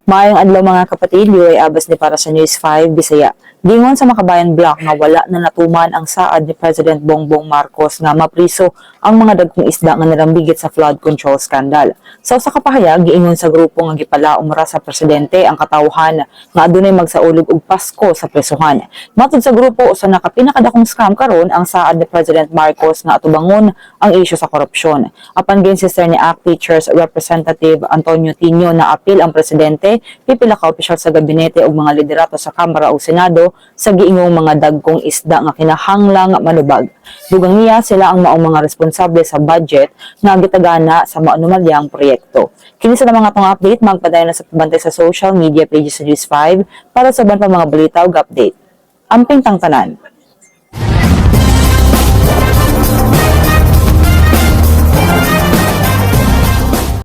Maayong adlaw mga kapatid, ay abas ni para sa News 5 Bisaya. Gingon sa Makabayan Block nga wala na natuman ang saad ni President Bongbong Marcos nga mapriso ang mga dagkong isda nga nalambigit sa flood control scandal. Sa usa ka pahayag, giingon sa grupo nga gipalaom ra sa presidente ang katawhan nga adunay magsaulog og Pasko sa presuhan. Matod sa grupo, usa na ka pinakadakong scam karon ang saad ni President Marcos nga atubangon ang isyu sa korupsyon. Apan ginsister ni ACT Teachers Representative Antonio Tino na apil ang presidente pipila ka opisyal sa gabinete ug mga liderato sa Kamara o Senado sa giingong mga dagkong isda nga kinahanglang manubag. Dugang niya sila ang maong mga responsable sa budget nga gitagana sa maanumalyang proyekto. Kini sa mga tong update, magpadayon na sa pagbantay sa social media pages sa News 5 para sa uban pa mga balita ug update. Amping tangtanan.